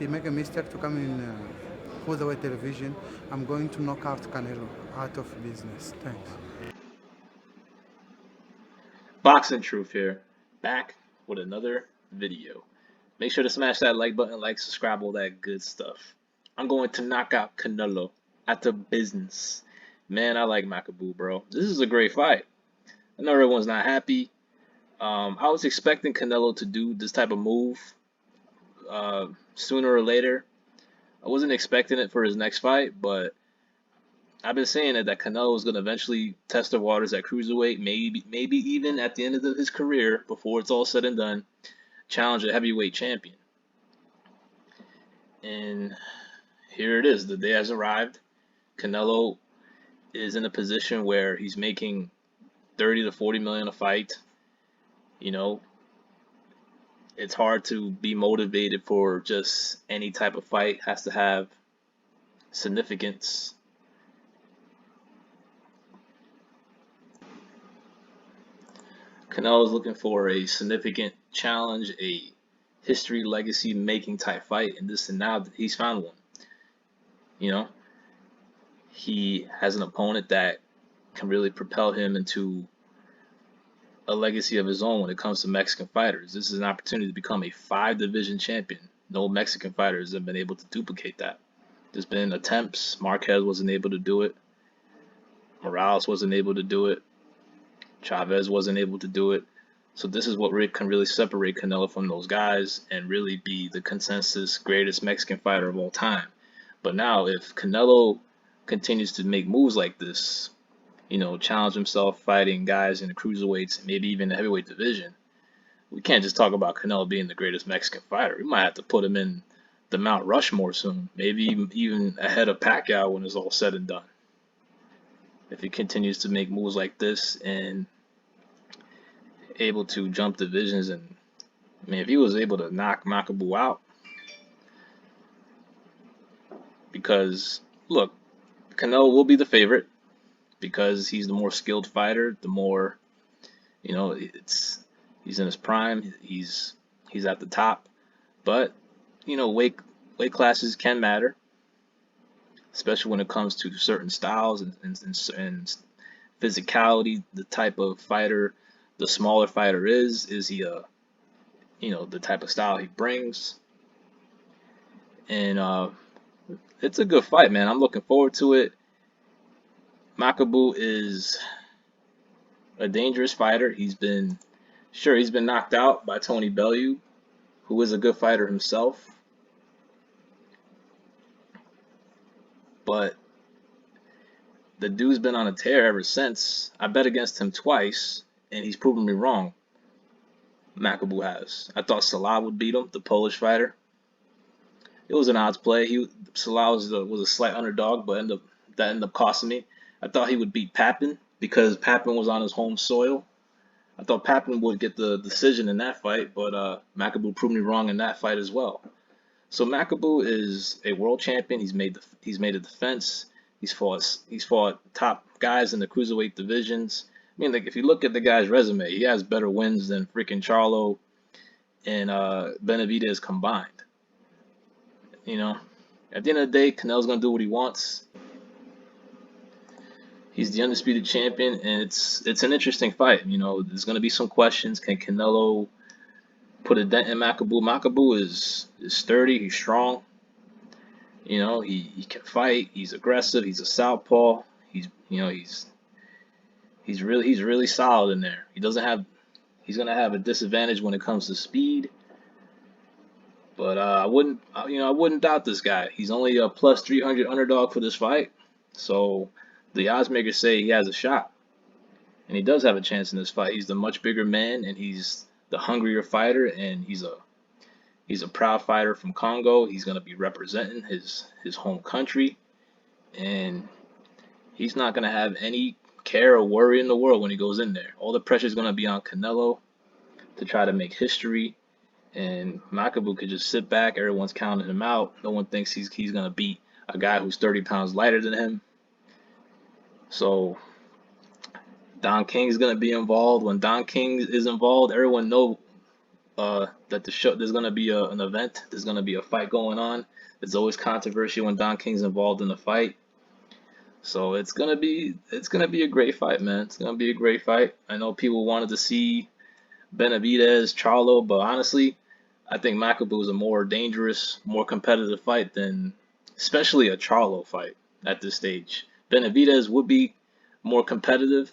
he make a mistake to come in cruiserweight television, I'm going to knock out Canelo out of business. Thanks. Boxing Truth here, back with another video. Make sure to smash that like button, like, subscribe, all that good stuff. I'm going to knock out Canelo at the business. Man, I like Makabu, bro. This is a great fight. I know everyone's not happy. I was expecting Canelo to do this type of move sooner or later. I wasn't expecting it for his next fight, but I've been saying that Canelo is going to eventually test the waters at cruiserweight, maybe even at the end of his career, before it's all said and done, challenge a heavyweight champion. And here it is. The day has arrived. Canelo is in a position where he's making 30 to 40 million a fight. You know, it's hard to be motivated for just any type of fight. It has to have significance. Canelo is looking for a significant challenge, a history legacy making type fight, and this and now he's found one. You know, he has an opponent that can really propel him into a legacy of his own when it comes to Mexican fighters. This is an opportunity to become a 5 division champion. No Mexican fighters have been able to duplicate that. There's been attempts. Marquez wasn't able to do it. Morales wasn't able to do it. Chavez wasn't able to do it. So this is what can really separate Canelo from those guys and really be the consensus greatest Mexican fighter of all time. But now if Canelo continues to make moves like this, you know, challenge himself fighting guys in the cruiserweights, maybe even the heavyweight division, we can't just talk about Canelo being the greatest Mexican fighter. We might have to put him in the Mount Rushmore soon, maybe even ahead of Pacquiao when it's all said and done. If he continues to make moves like this and able to jump divisions, and I mean, if he was able to knock Makabu out, because look, Canelo will be the favorite because he's the more skilled fighter, the more, you know, he's in his prime, he's at the top, but you know, weight classes can matter, especially when it comes to certain styles and physicality. The type of fighter the smaller fighter is he a, you know, the type of style he brings, and it's a good fight, man. I'm looking forward to it. Makabu is a dangerous fighter. He's been knocked out by Tony Bellew, who is a good fighter himself, but the dude's been on a tear ever since. I bet against him twice, and he's proven me wrong. Makabu has. I thought Salah would beat him, the Polish fighter. It was an odds play. Salah was a slight underdog, but that ended up costing me. I thought he would beat Papin because Papin was on his home soil. I thought Papin would get the decision in that fight, but Makabu proved me wrong in that fight as well. So Makabu is a world champion. He's made a defense. He's fought top guys in the cruiserweight divisions. I mean, like, if you look at the guy's resume, he has better wins than freaking Charlo and Benavidez combined. You know, at the end of the day, Canelo's gonna do what he wants. He's the undisputed champion, and it's an interesting fight. You know, there's gonna be some questions. Can Canelo put a dent in Makabu? Makabu is sturdy. He's strong. You know, he can fight. He's aggressive. He's a southpaw. He's really solid in there. He's gonna have a disadvantage when it comes to speed, but I wouldn't doubt this guy. He's only a plus 300 underdog for this fight, so the odds makers say he has a shot, and he does have a chance in this fight. He's the much bigger man, and he's the hungrier fighter, and he's a proud fighter from Congo. He's gonna be representing his home country, and he's not gonna have any care or worry in the world when he goes in there. All the pressure is gonna be on Canelo to try to make history, and Makabu could just sit back. Everyone's counting him out. No one thinks he's gonna beat a guy who's 30 pounds lighter than him. So Don King is gonna be involved. When Don King is involved, everyone that the show there's gonna be an event, there's gonna be a fight going on. There's always controversy when Don King's involved in a fight. So it's gonna be a great fight, man. It's gonna be a great fight. I know people wanted to see Benavidez, Charlo, but honestly, I think Makabu is a more dangerous, more competitive fight than, especially a Charlo fight at this stage. Benavidez would be more competitive,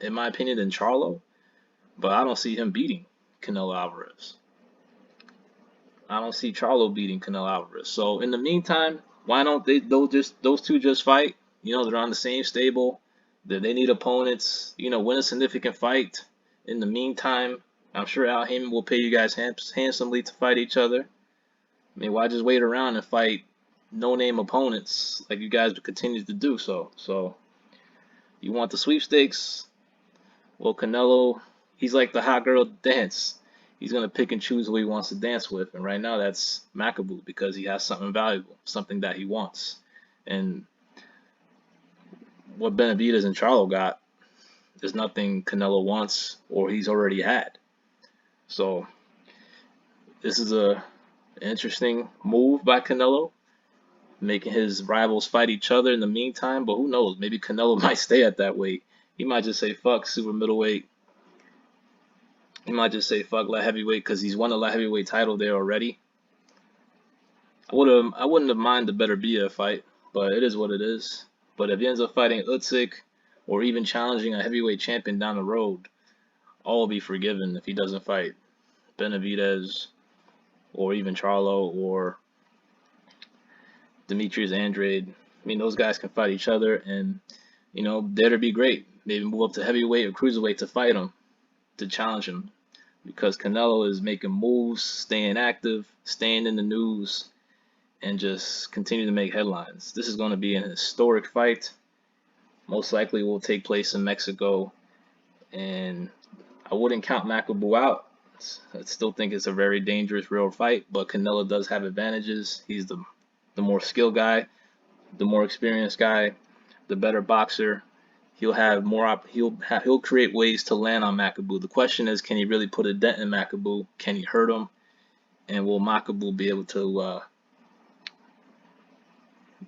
in my opinion, than Charlo, but I don't see him beating Canelo Alvarez. I don't see Charlo beating Canelo Alvarez. So in the meantime, why don't those two just fight? They're on the same stable. They need opponents. Win a significant fight. In the meantime, I'm sure Al Heyman will pay you guys handsomely to fight each other. I mean, why just wait around and fight no-name opponents like you guys continue to do so? So you want the sweepstakes? Well, Canelo, he's like the hot girl dance. He's gonna pick and choose who he wants to dance with, and right now that's Makabu because he has something valuable, something that he wants. And what Benavidez and Charlo got is nothing Canelo wants or he's already had. So this is an interesting move by Canelo, making his rivals fight each other in the meantime. But who knows? Maybe Canelo might stay at that weight. He might just say fuck super middleweight. He might just say fuck light heavyweight because he's won the light heavyweight title there already. I wouldn't have minded the better Bia fight, but it is what it is. But if he ends up fighting Usyk or even challenging a heavyweight champion down the road, all will be forgiven if he doesn't fight Benavidez or even Charlo or Demetrius Andrade. I mean, those guys can fight each other, and that'd be great. Maybe move up to heavyweight or cruiserweight to fight him, to challenge him, because Canelo is making moves, staying active, staying in the news, and just continue to make headlines. This is going to be an historic fight. Most likely will take place in Mexico, and I wouldn't count Makabu out. I still think it's a very dangerous, real fight, but Canelo does have advantages. He's the more skilled guy, the more experienced guy, the better boxer. He'll have more. He'll create ways to land on Makabu. The question is, can he really put a dent in Makabu? Can he hurt him? And will Makabu be able to?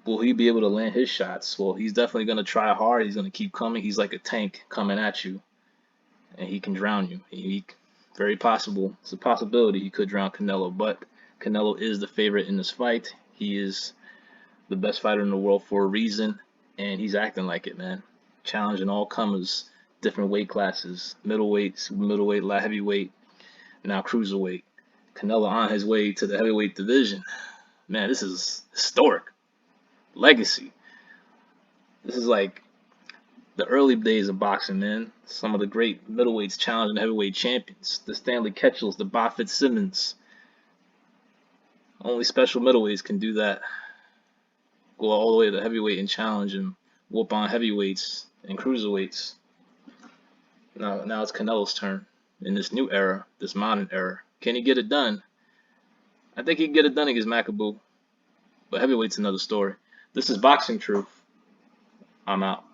Will he be able to land his shots? Well, he's definitely going to try hard. He's going to keep coming. He's like a tank coming at you, and he can drown you. Very possible. It's a possibility he could drown Canelo, but Canelo is the favorite in this fight. He is the best fighter in the world for a reason, and he's acting like it, man. Challenging all comers, different weight classes, middleweight, super middleweight, light heavyweight, now cruiserweight. Canelo on his way to the heavyweight division. Man, this is historic. Legacy. This is like the early days of boxing, man. Some of the great middleweights challenging the heavyweight champions. The Stanley Ketchels, the Buffett Simmons. Only special middleweights can do that. Go all the way to heavyweight and challenge and whoop on heavyweights and cruiserweights. Now it's Canelo's turn in this new era, this modern era. Can he get it done? I think he can get it done against Makabu, but heavyweight's another story. This is Boxing Truth. I'm out.